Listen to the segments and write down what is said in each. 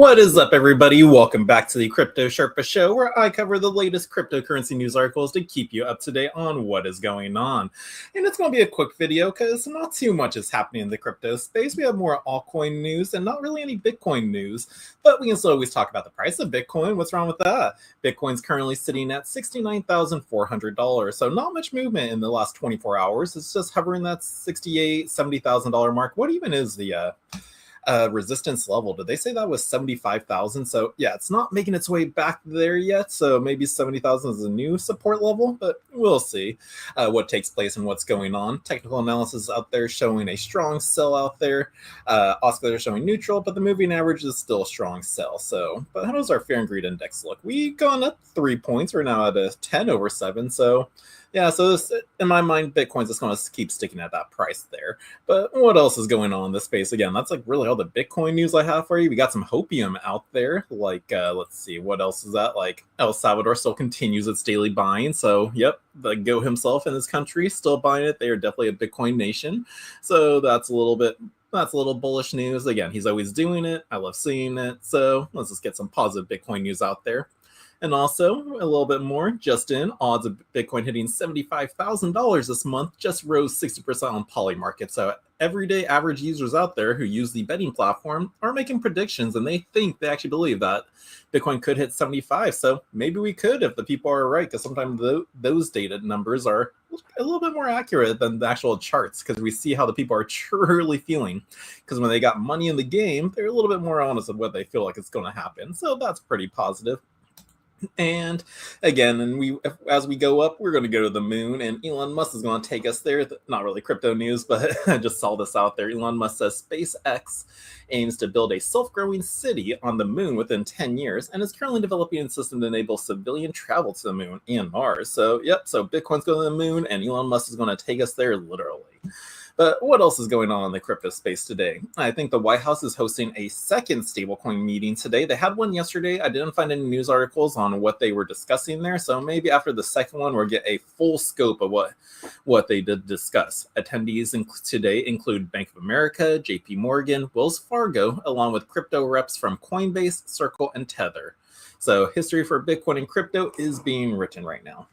What is up, everybody? Welcome back to the Crypto Sherpa Show, where I cover the latest cryptocurrency news articles to keep you up to date on what is going on. And it's going to be a quick video because not too much is happening in the crypto space. We have more altcoin news and not really any Bitcoin news, but we can still always talk about the price of Bitcoin. What's wrong with that? Bitcoin's currently sitting at $69,400, so not much movement in the last 24 hours. It's just hovering that $68,000, $70,000 mark. What even is the resistance level? Did they say that was 75,000? So yeah, it's not making its way back there yet, so maybe 70,000 is a new support level, but we'll see what takes place and what's going on. Technical analysis out there showing a strong sell out there. Oscillators showing neutral, but the moving average is still a strong sell. So, but how does our fear and greed index look? We've gone up 3 points. We're now at a 10/7. So yeah, so this, in my mind, Bitcoin's just going to keep sticking at that price there. But what else is going on in this space? Again, that's like really all the Bitcoin news I have for you. We got some hopium out there. Like, let's see, what else is that? Like, El Salvador still continues its daily buying. So, yep, the Go himself in this country still buying it. They are definitely a Bitcoin nation. So that's a little bullish news. Again, he's always doing it. I love seeing it. So let's just get some positive Bitcoin news out there. And also, a little bit more, just in, odds of Bitcoin hitting $75,000 this month just rose 60% on Polymarket. So everyday average users out there who use the betting platform are making predictions, and they actually believe that Bitcoin could hit 75. So maybe we could if the people are right, because sometimes those data numbers are a little bit more accurate than the actual charts, because we see how the people are truly feeling. Because when they got money in the game, they're a little bit more honest of what they feel like it's going to happen. So that's pretty positive. And again, as we go up, we're going to go to the moon, and Elon Musk is going to take us there. Not really crypto news, but I just saw this out there. Elon Musk says SpaceX aims to build a self-growing city on the moon within 10 years and is currently developing a system to enable civilian travel to the moon and Mars. So, yep, so Bitcoin's going to the moon, and Elon Musk is going to take us there literally. But what else is going on in the crypto space today? I think the White House is hosting a second stablecoin meeting today. They had one yesterday. I didn't find any news articles on what they were discussing there. So maybe after the second one, we'll get a full scope of what they did discuss. Attendees today include Bank of America, JP Morgan, Wells Fargo, along with crypto reps from Coinbase, Circle, and Tether. So history for Bitcoin and crypto is being written right now.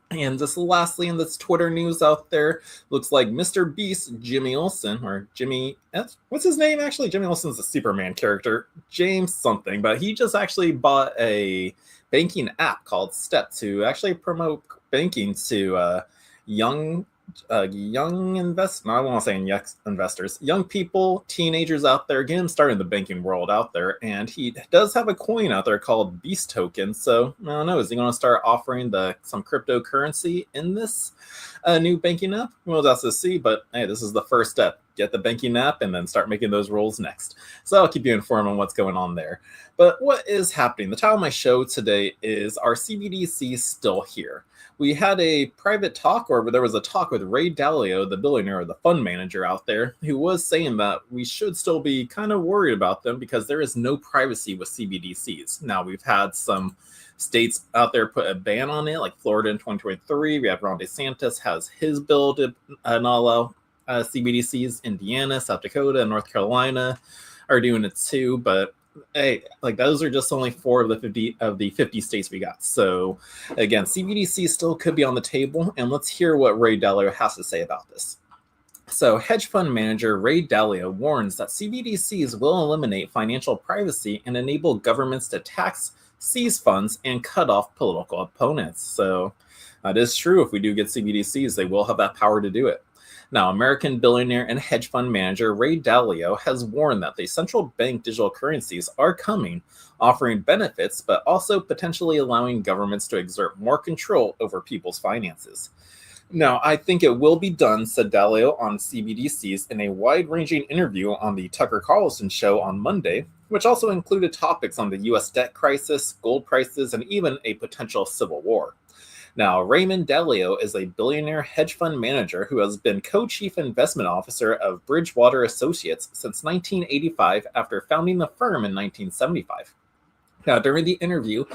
And just lastly, in this Twitter news out there, looks like Mr. Beast, Jimmy Olsen, or Jimmy, what's his name actually? Jimmy Olsen's a Superman character, James something, but he just actually bought a banking app called Step to actually promote banking to young investors. No, I won't say young investors, young people, teenagers out there, getting started in the banking world out there. And he does have a coin out there called Beast Token. So I don't know, is he going to start offering some cryptocurrency in this new banking app? We'll have to see. But hey, this is the first step. Get the banking app and then start making those rules next. So I'll keep you informed on what's going on there. But what is happening? The title of my show today is, are CBDCs still here? We had a private talk, or there was a talk with Ray Dalio, the billionaire, the fund manager out there, who was saying that we should still be kind of worried about them because there is no privacy with CBDCs. Now, we've had some states out there put a ban on it, like Florida in 2023. We have Ron DeSantis has his bill to not allow CBDCs. Indiana, South Dakota, and North Carolina are doing it too, but hey, like those are just only 4 of the 50 states we got. So again, CBDC still could be on the table, and let's hear what Ray Dalio has to say about this. So hedge fund manager Ray Dalio warns that CBDCs will eliminate financial privacy and enable governments to tax, seize funds, and cut off political opponents. So that is true. If we do get CBDCs, they will have that power to do it. Now, American billionaire and hedge fund manager Ray Dalio has warned that the central bank digital currencies are coming, offering benefits, but also potentially allowing governments to exert more control over people's finances. Now, I think it will be done, said Dalio on CBDCs in a wide-ranging interview on the Tucker Carlson show on Monday, which also included topics on the U.S. debt crisis, gold prices, and even a potential civil war. Now, Raymond Dalio is a billionaire hedge fund manager who has been co-chief investment officer of Bridgewater Associates since 1985 after founding the firm in 1975. Now, during the interview,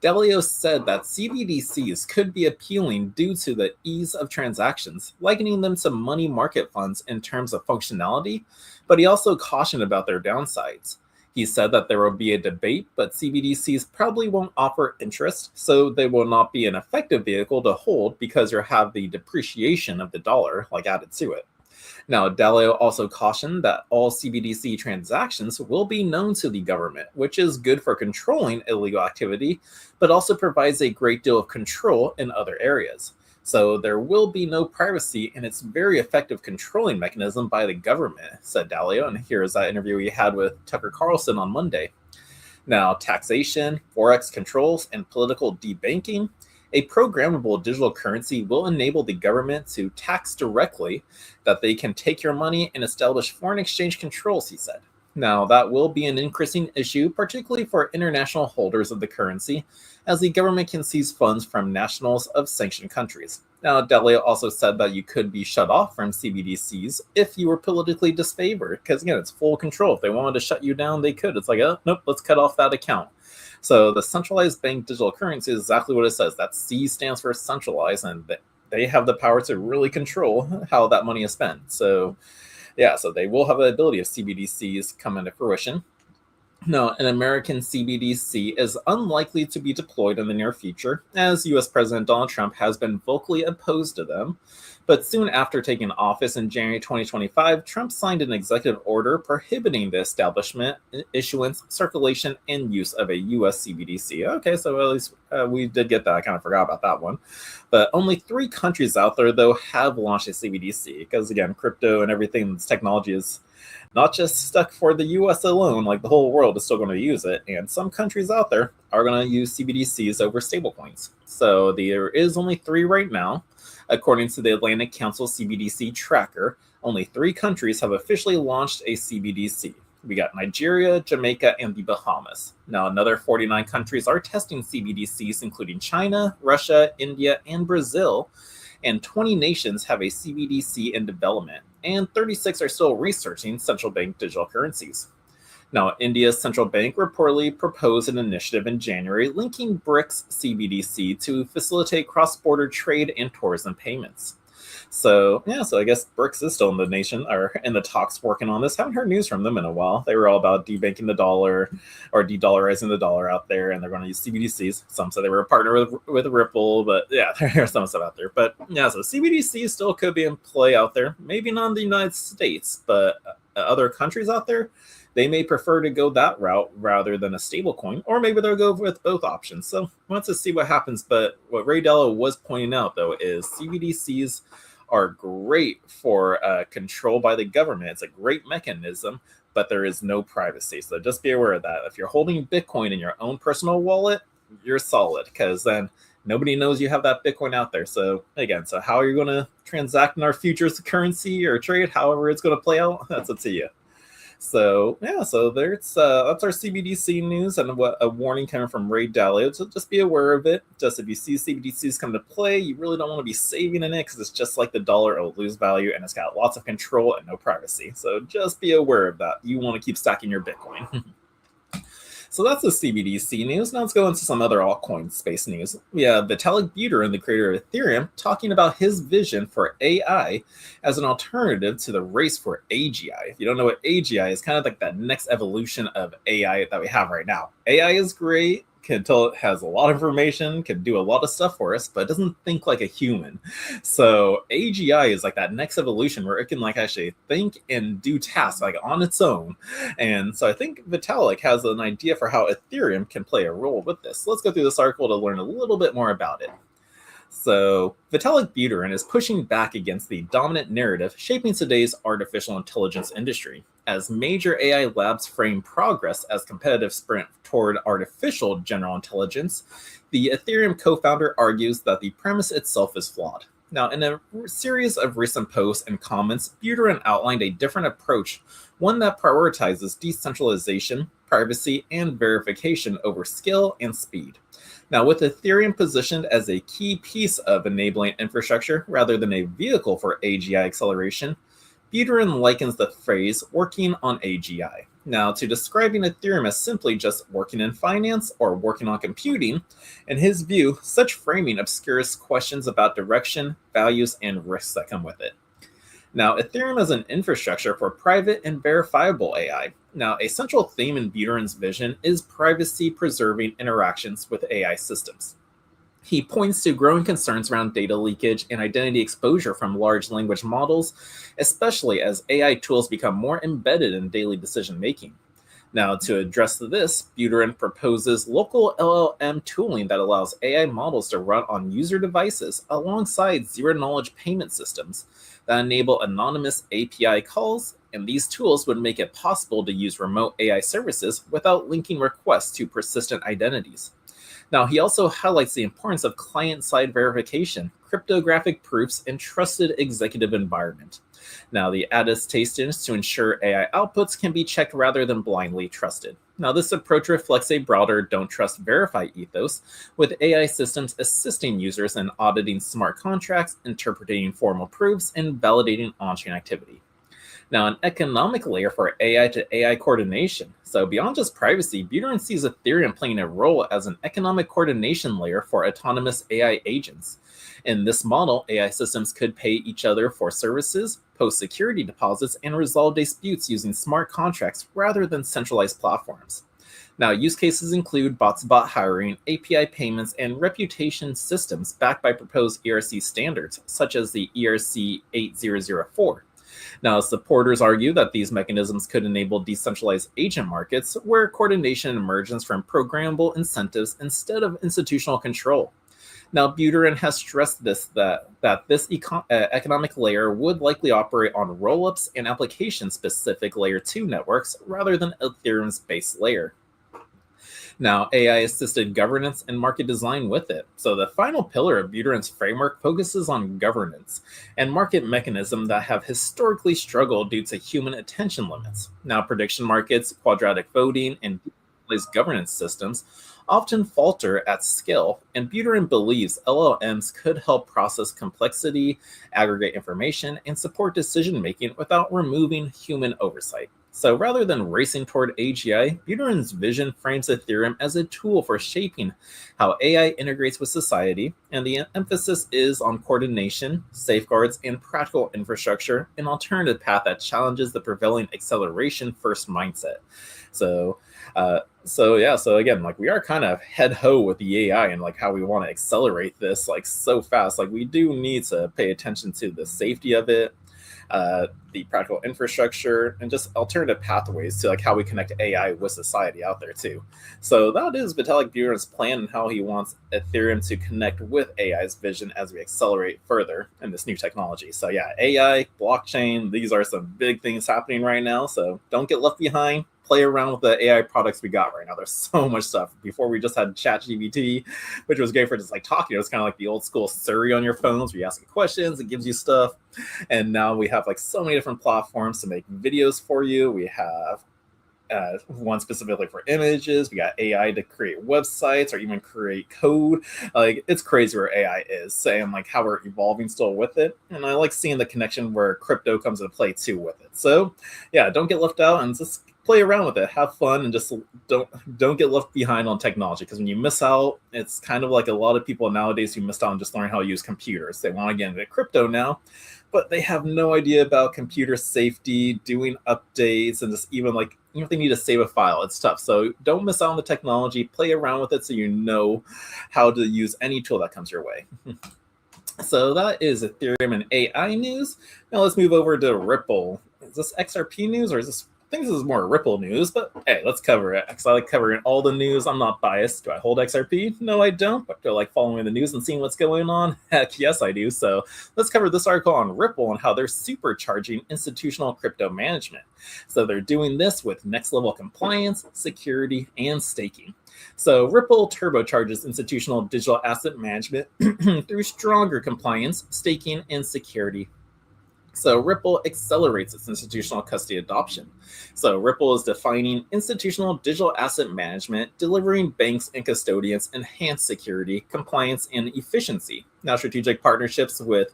Dalio said that CBDCs could be appealing due to the ease of transactions, likening them to money market funds in terms of functionality, but he also cautioned about their downsides. He said that there will be a debate, but CBDCs probably won't offer interest, so they will not be an effective vehicle to hold because you have the depreciation of the dollar added to it. Now, Dalio also cautioned that all CBDC transactions will be known to the government, which is good for controlling illegal activity, but also provides a great deal of control in other areas. So there will be no privacy, and it's very effective controlling mechanism by the government, said Dalio. And here's that interview he had with Tucker Carlson on Monday. Now, taxation, forex controls, and political debanking. A programmable digital currency will enable the government to tax directly, that they can take your money and establish foreign exchange controls, he said. Now, that will be an increasing issue, particularly for international holders of the currency, as the government can seize funds from nationals of sanctioned countries. Now, Dalio also said that you could be shut off from CBDCs if you were politically disfavored, because again, it's full control. If they wanted to shut you down, they could. It's like, oh, nope, let's cut off that account. So the centralized bank digital currency is exactly what it says. That C stands for centralized, and they have the power to really control how that money is spent. So yeah, so they will have the ability of CBDCs come into fruition. No, an American CBDC is unlikely to be deployed in the near future, as US President Donald Trump has been vocally opposed to them. But soon after taking office in January 2025, Trump signed an executive order prohibiting the establishment, issuance, circulation, and use of a US CBDC. Okay, so at least we did get that. I kind of forgot about that one. But only 3 countries out there, though, have launched a CBDC, because again, crypto and everything, this technology is not just stuck for the US alone, like the whole world is still going to use it. And some countries out there are going to use CBDCs over stablecoins. So there is only 3 right now. According to the Atlantic Council CBDC tracker, only 3 countries have officially launched a CBDC. We got Nigeria, Jamaica, and the Bahamas. Now, another 49 countries are testing CBDCs, including China, Russia, India, and Brazil. And 20 nations have a CBDC in development, and 36 are still researching central bank digital currencies. Now, India's central bank reportedly proposed an initiative in January linking BRICS CBDC to facilitate cross-border trade and tourism payments. So, yeah, so I guess BRICS is still in the nation, or in the talks working on this. Haven't heard news from them in a while. They were all about debanking the dollar or de-dollarizing the dollar out there, and they're going to use CBDCs. Some said they were a partner with Ripple, but yeah, there's some stuff out there. But yeah, so CBDCs still could be in play out there. Maybe not in the United States, but other countries out there, they may prefer to go that route rather than a stable coin, or maybe they'll go with both options. So let's just see what happens. But what Ray Dalio was pointing out, though, is CBDCs are great for control by the government. It's a great mechanism, but there is no privacy. So just be aware of that. If you're holding Bitcoin in your own personal wallet, you're solid, because then nobody knows you have that Bitcoin out there. So again, so how are you going to transact in our futures currency or trade, however it's going to play out, that's up to you. So yeah, so that's our CBDC news, and a warning coming from Ray Dalio. So just be aware of it. Just if you see CBDCs come to play, you really don't want to be saving in it, because it's just like the dollar; it'll lose value, and it's got lots of control and no privacy. So just be aware of that. You want to keep stacking your Bitcoin. So that's the CBDC news. Now let's go into some other altcoin space news. We have Vitalik Buterin, the creator of Ethereum, talking about his vision for AI as an alternative to the race for AGI. If you don't know what AGI is, kind of like that next evolution of AI that we have right now. AI is great, can tell it has a lot of information, can do a lot of stuff for us, but it doesn't think like a human. So AGI is like that next evolution where it can actually think and do tasks on its own. And so I think Vitalik has an idea for how Ethereum can play a role with this. Let's go through this article to learn a little bit more about it. So Vitalik Buterin is pushing back against the dominant narrative shaping today's artificial intelligence industry. As major AI labs frame progress as competitive sprint toward artificial general intelligence, the Ethereum co-founder argues that the premise itself is flawed. Now, in a series of recent posts and comments, Buterin outlined a different approach, one that prioritizes decentralization, privacy, and verification over skill and speed. Now, with Ethereum positioned as a key piece of enabling infrastructure rather than a vehicle for AGI acceleration, Buterin likens the phrase working on AGI. Now, to describing Ethereum as simply just working in finance or working on computing, in his view, such framing obscures questions about direction, values, and risks that come with it. Now, Ethereum is an infrastructure for private and verifiable AI. Now, a central theme in Buterein's vision is privacy preserving interactions with AI systems. He points to growing concerns around data leakage and identity exposure from large language models, especially as AI tools become more embedded in daily decision making. Now, to address this, Buterin proposes local LLM tooling that allows AI models to run on user devices alongside zero knowledge payment systems that enable anonymous API calls, and these tools would make it possible to use remote AI services without linking requests to persistent identities. Now, he also highlights the importance of client-side verification, cryptographic proofs, and trusted executive environment. Now, the attestations to ensure AI outputs can be checked rather than blindly trusted. Now, this approach reflects a broader don't trust, verify ethos, with AI systems assisting users in auditing smart contracts, interpreting formal proofs, and validating on-chain activity. Now, an economic layer for AI to AI coordination. So, beyond just privacy, Buterin sees Ethereum playing a role as an economic coordination layer for autonomous AI agents. In this model, AI systems could pay each other for services, post security deposits, and resolve disputes using smart contracts rather than centralized platforms. Now, use cases include bot-to-bot hiring, API payments, and reputation systems backed by proposed ERC standards, such as the ERC 8004. Now, supporters argue that these mechanisms could enable decentralized agent markets where coordination emerges from programmable incentives instead of institutional control. Now, Buterin has stressed that this economic layer would likely operate on rollups and application-specific Layer 2 networks rather than Ethereum's base layer. Now, AI-assisted governance and market design with it. So the final pillar of Buterin's framework focuses on governance and market mechanisms that have historically struggled due to human attention limits. Now, prediction markets, quadratic voting, and decentralized governance systems often falter at scale, and Buterin believes LLMs could help process complexity, aggregate information, and support decision-making without removing human oversight. So rather than racing toward AGI, Buterin's vision frames Ethereum as a tool for shaping how AI integrates with society, and the emphasis is on coordination, safeguards, and practical infrastructure, an alternative path that challenges the prevailing acceleration-first mindset. So again, like we are kind of head ho with the AI and like how we want to accelerate this like so fast. Like we do need to pay attention to the safety of it, the practical infrastructure, and just alternative pathways to like how we connect AI with society out there too. So that is Vitalik Buterin's plan and how he wants Ethereum to connect with AI's vision as we accelerate further in this new technology. So yeah, AI, blockchain, these are some big things happening right now. So don't get left behind. Play around with the AI products we got right now. There's so much stuff. Before we just had ChatGPT, which was great for just like talking. It was kind of like the old school Siri on your phones where you ask it questions, it gives you stuff. And now we have like so many different platforms to make videos for you. We have one specifically for images. We got AI to create websites or even create code. Like it's crazy where AI is, and like how we're evolving still with it. And I like seeing the connection where crypto comes into play too with it. So yeah, don't get left out and just play around with it, have fun, and just don't get left behind on technology, because when you miss out, it's kind of like a lot of people nowadays who missed out on just learning how to use computers. They want to get into crypto now, but they have no idea about computer safety, doing updates, and just even like if they need to save a file, it's tough. So don't miss out on the technology, play around with it so you know how to use any tool that comes your way. So that is Ethereum and AI news. Now let's move over to Ripple. Is this XRP news or is this? I think this is more Ripple news, but hey, let's cover it because I like covering all the news. I'm not biased. Do I hold XRP? No, I don't. But do I like following the news and seeing what's going on? Heck yes, I do. So let's cover this article on Ripple and how they're supercharging institutional crypto management. So they're doing this with next level compliance, security, and staking. So Ripple turbocharges institutional digital asset management through stronger compliance, staking, and security. So Ripple accelerates its institutional custody adoption. So Ripple is defining institutional digital asset management, delivering banks and custodians enhanced security, compliance, and efficiency. Now, strategic partnerships with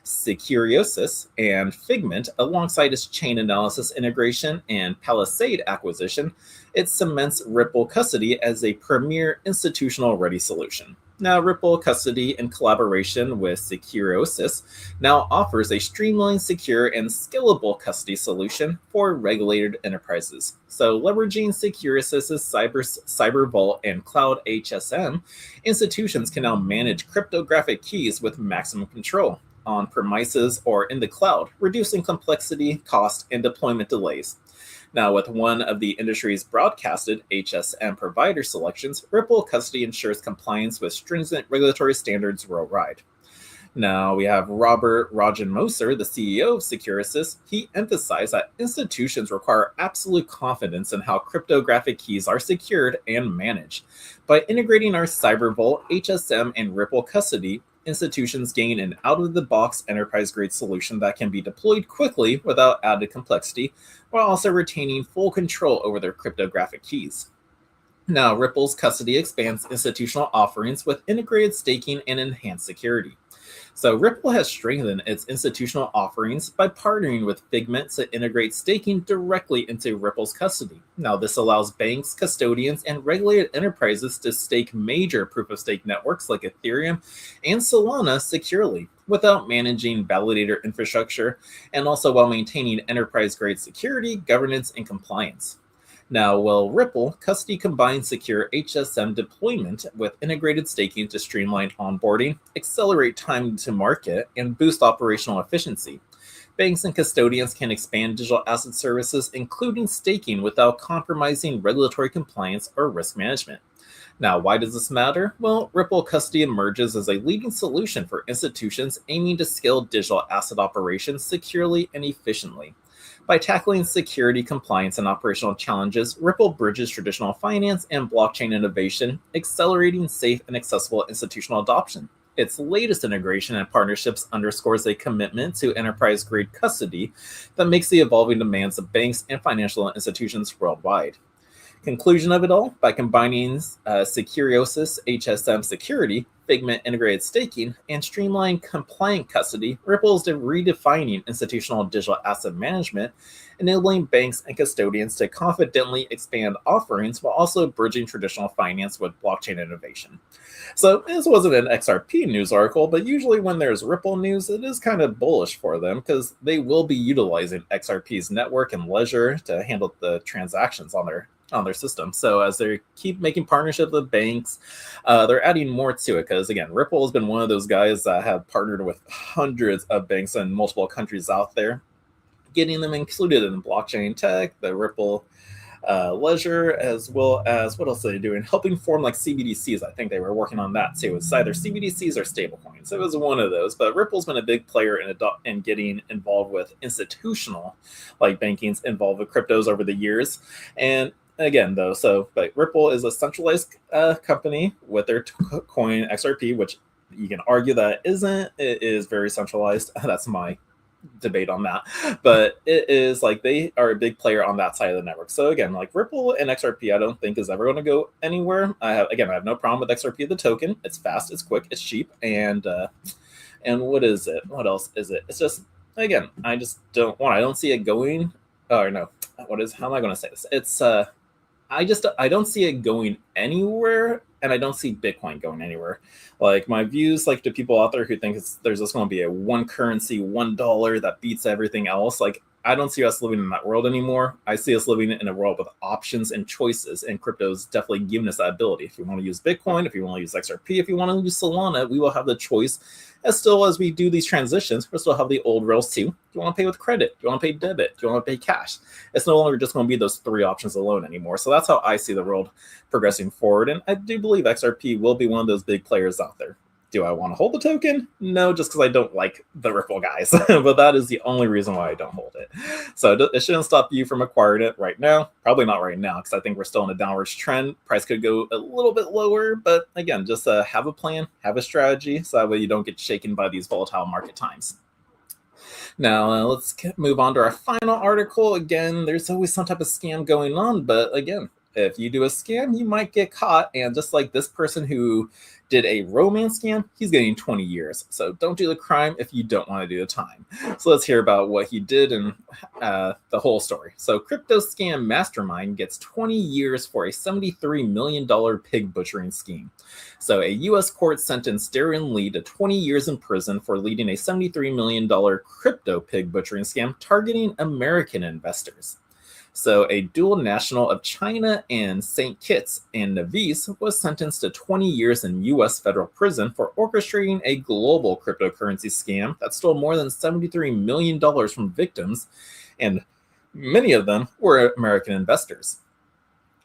Securiosis and Figment, alongside its chain analysis integration and Palisade acquisition, it cements Ripple custody as a premier institutional-ready solution. Now, Ripple Custody, in collaboration with Securiosis, now offers a streamlined, secure, and scalable custody solution for regulated enterprises. So, leveraging Securiosis' Cyber Vault and Cloud HSM, institutions can now manage cryptographic keys with maximum control on premises or in the cloud, reducing complexity, cost, and deployment delays. Now, with one of the industry's broadcasted HSM provider selections, Ripple Custody ensures compliance with stringent regulatory standards worldwide. Now, we have Robert Rajan Moser, the CEO of Securiosis. He emphasized that institutions require absolute confidence in how cryptographic keys are secured and managed. By integrating our Cyber Vault, HSM, and Ripple Custody, institutions gain an out-of-the-box enterprise-grade solution that can be deployed quickly without added complexity, while also retaining full control over their cryptographic keys. Now, Ripple's Custody expands institutional offerings with integrated staking and enhanced security. So, Ripple has strengthened its institutional offerings by partnering with Figment to integrate staking directly into Ripple's custody. Now, this allows banks, custodians, and regulated enterprises to stake major proof of stake networks like Ethereum and Solana securely without managing validator infrastructure, and also while maintaining enterprise grade security, governance, and compliance. Now, while Ripple Custody combines secure HSM deployment with integrated staking to streamline onboarding, accelerate time to market, and boost operational efficiency. Banks and custodians can expand digital asset services, including staking, without compromising regulatory compliance or risk management. Now, why does this matter? Well, Ripple Custody emerges as a leading solution for institutions aiming to scale digital asset operations securely and efficiently. By tackling security, compliance, and operational challenges, Ripple bridges traditional finance and blockchain innovation, accelerating safe and accessible institutional adoption. Its latest integration and partnerships underscores a commitment to enterprise-grade custody that makes the evolving demands of banks and financial institutions worldwide. Conclusion of it all, by combining Securiosis HSM security, Figment integrated staking, and streamlined compliant custody, Ripple is redefining institutional digital asset management, enabling banks and custodians to confidently expand offerings while also bridging traditional finance with blockchain innovation. So this wasn't an XRP news article, but usually when there's Ripple news, it is kind of bullish for them because they will be utilizing XRP's network and ledger to handle the transactions on their system. So as they keep making partnerships with banks, they're adding more to it because, again, Ripple has been one of those guys that have partnered with hundreds of banks in multiple countries out there, getting them included in blockchain tech, the Ripple ledger, as well as what else are they doing? Helping form like CBDCs. I think they were working on that too. It's either CBDCs or stablecoins. It was one of those. But Ripple's been a big player in getting involved with institutional like bankings involved with cryptos over the years. And again, though, but Ripple is a centralized company with their coin XRP, which you can argue that it isn't. It is very centralized. That's my debate on that. But it is like they are a big player on that side of the network. So again, like Ripple and XRP, I don't think is ever going to go anywhere. I have no problem with XRP, the token. It's fast, it's quick, it's cheap, and what is it? What else is it? It's just, again, I just don't see it going. Oh no, how am I going to say this? It's I don't see it going anywhere, and I don't see Bitcoin going anywhere. Like, my views, like, to people out there who think there's just going to be a one currency, $1 that beats everything else, like, I don't see us living in that world anymore. I see us living in a world with options and choices, and crypto's definitely giving us that ability. If you want to use Bitcoin, if you want to use XRP, if you want to use Solana, we will have the choice. As we do these transitions, we'll still have the old rails too. Do you want to pay with credit? Do you want to pay debit? Do you want to pay cash? It's no longer just going to be those three options alone anymore. So that's how I see the world progressing forward. And I do believe XRP will be one of those big players out there. Do I want to hold the token? No, just because I don't like the Ripple guys. But that is the only reason why I don't hold it. So it shouldn't stop you from acquiring it right now. Probably not right now, because I think we're still in a downwards trend. Price could go a little bit lower. But again, just have a plan, have a strategy, so that way you don't get shaken by these volatile market times. Now, let's move on to our final article. Again, there's always some type of scam going on. But again, if you do a scam, you might get caught. And just like this person who did a romance scam, he's getting 20 years. So don't do the crime if you don't want to do the time. So let's hear about what he did and the whole story. So crypto scam mastermind gets 20 years for a $73 million pig butchering scheme. So a U.S. court sentenced Darren Lee to 20 years in prison for leading a $73 million crypto pig butchering scam targeting American investors. So a dual national of China and St. Kitts and Nevis was sentenced to 20 years in U.S. federal prison for orchestrating a global cryptocurrency scam that stole more than $73 million from victims, and many of them were American investors.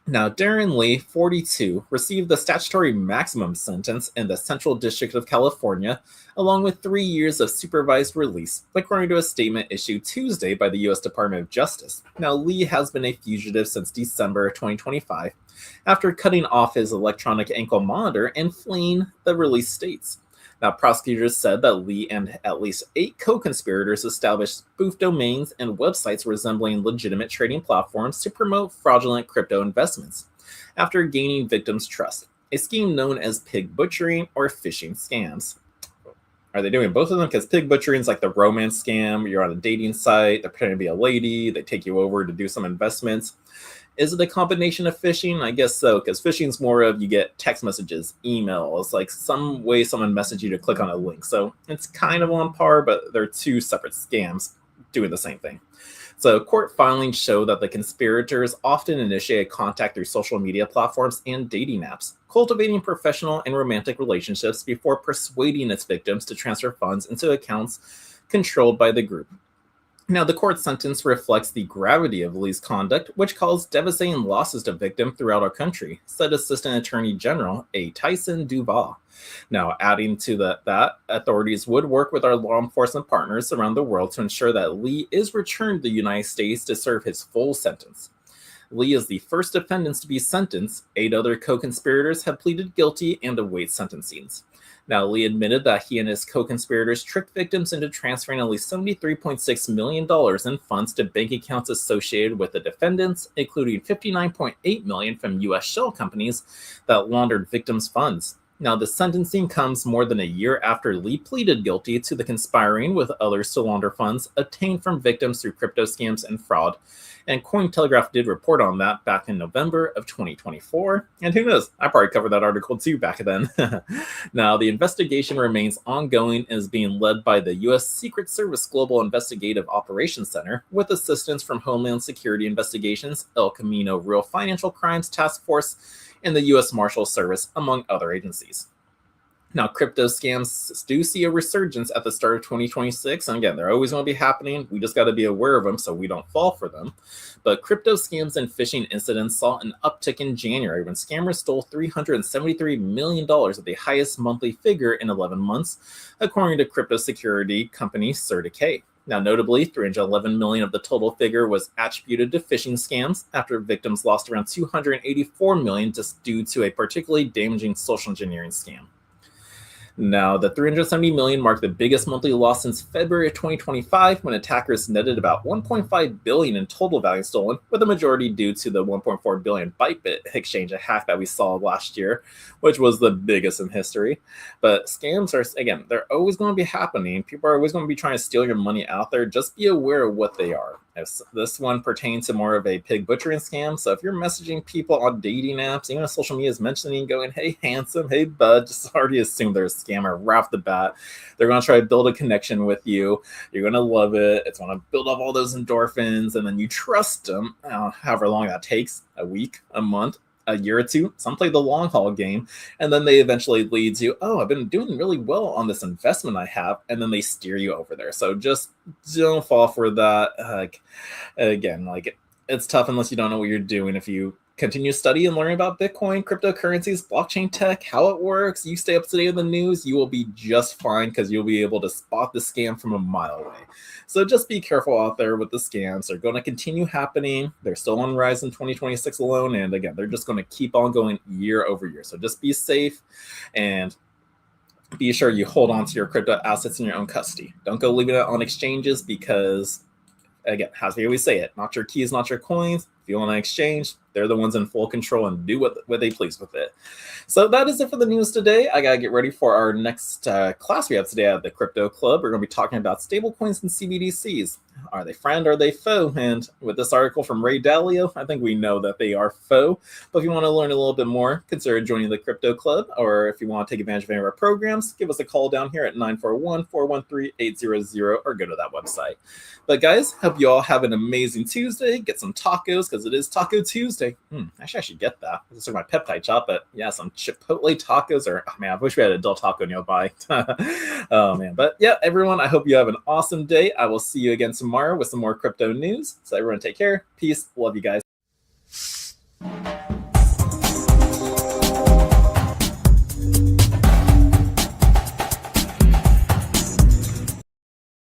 Now, Darren Lee, 42, received the statutory maximum sentence in the Central District of California, along with 3 years of supervised release, according to a statement issued Tuesday by the U.S. Department of Justice. Now, Lee has been a fugitive since December 2025, after cutting off his electronic ankle monitor and fleeing the released states. Now, prosecutors said that Lee and at least 8 co-conspirators established spoof domains and websites resembling legitimate trading platforms to promote fraudulent crypto investments after gaining victims' trust, a scheme known as pig butchering or phishing scams. Are they doing both of them? Because pig butchering is like the romance scam. You're on a dating site, they're pretending to be a lady, they take you over to do some investments. Is it a combination of phishing? I guess so, because phishing is more of you get text messages, emails, like some way someone messaged you to click on a link. So it's kind of on par, but they're 2 separate scams doing the same thing. So court filings show that the conspirators often initiate contact through social media platforms and dating apps, cultivating professional and romantic relationships before persuading its victims to transfer funds into accounts controlled by the group. Now, the court sentence reflects the gravity of Lee's conduct, which caused devastating losses to victims throughout our country, said Assistant Attorney General A. Tyson Duval. Now, adding to that, authorities would work with our law enforcement partners around the world to ensure that Lee is returned to the United States to serve his full sentence. Lee is the first defendant to be sentenced. 8 other co-conspirators have pleaded guilty and await sentencing. Now, Lee admitted that he and his co-conspirators tricked victims into transferring at least $73.6 million in funds to bank accounts associated with the defendants, including $59.8 million from U.S. shell companies that laundered victims' funds. Now, the sentencing comes more than a year after Lee pleaded guilty to the conspiring with others to launder funds obtained from victims through crypto scams and fraud. And Cointelegraph did report on that back in November of 2024. And who knows, I probably covered that article too back then. Now, the investigation remains ongoing and is being led by the U.S. Secret Service Global Investigative Operations Center with assistance from Homeland Security Investigations, El Camino Real Financial Crimes Task Force, and the U.S. Marshals Service, among other agencies. Now, crypto scams do see a resurgence at the start of 2026. And again, they're always going to be happening. We just got to be aware of them so we don't fall for them. But crypto scams and phishing incidents saw an uptick in January when scammers stole $373 million at the highest monthly figure in 11 months, according to crypto security company CertiK. Now, notably, $311 million of the total figure was attributed to phishing scams after victims lost around $284 million just due to a particularly damaging social engineering scam. Now, the $370 million marked the biggest monthly loss since February of 2025, when attackers netted about $1.5 billion in total value stolen, with the majority due to the $1.4 billion Bytebit exchange hack that we saw last year, which was the biggest in history. But scams are, again, they're always going to be happening. People are always going to be trying to steal your money out there. Just be aware of what they are. This one pertains to more of a pig butchering scam. So if you're messaging people on dating apps, even if social media is mentioning, going, hey, handsome, hey, bud, just already assume they're a scammer right off the bat. They're going to try to build a connection with you. You're going to love it. It's going to build up all those endorphins, and then you trust them, however long that takes, a week, a month, a year or two. Some play the long haul game, and then they eventually lead you, oh, I've been doing really well on this investment I have, and then they steer you over there. So just don't fall for that. Again, it's tough unless you don't know what you're doing. If you continue to study and learn about Bitcoin, cryptocurrencies, blockchain tech, how it works, you stay up to date on the news, you will be just fine, because you'll be able to spot the scam from a mile away. So just be careful out there with the scams. They're going to continue happening. They're still on rise in 2026 alone. And again, they're just going to keep on going year over year. So just be safe and be sure you hold on to your crypto assets in your own custody. Don't go leaving it on exchanges, because, again, as we always say it, not your keys, not your coins. If you want to exchange, they're the ones in full control and do what they please with it. So that is it for the news today. I gotta get ready for our next class we have today at the Crypto Club. We're gonna be talking about stablecoins and CBDCs. Are they friend? Are they foe? And with this article from Ray Dalio, I think we know that they are foe. But if you want to learn a little bit more, consider joining the Crypto Club. Or if you want to take advantage of any of our programs, give us a call down here at 941-413-800 or go to that website. But guys, hope you all have an amazing Tuesday. Get some tacos because it is Taco Tuesday. Actually, I should get that. This is sort of my peptide shop, but yeah, some Chipotle tacos. Or oh man, I wish we had a Del Taco nearby. Oh man, but yeah, everyone, I hope you have an awesome day. I will see you again tomorrow with some more crypto news. So everyone take care. Peace. Love you guys.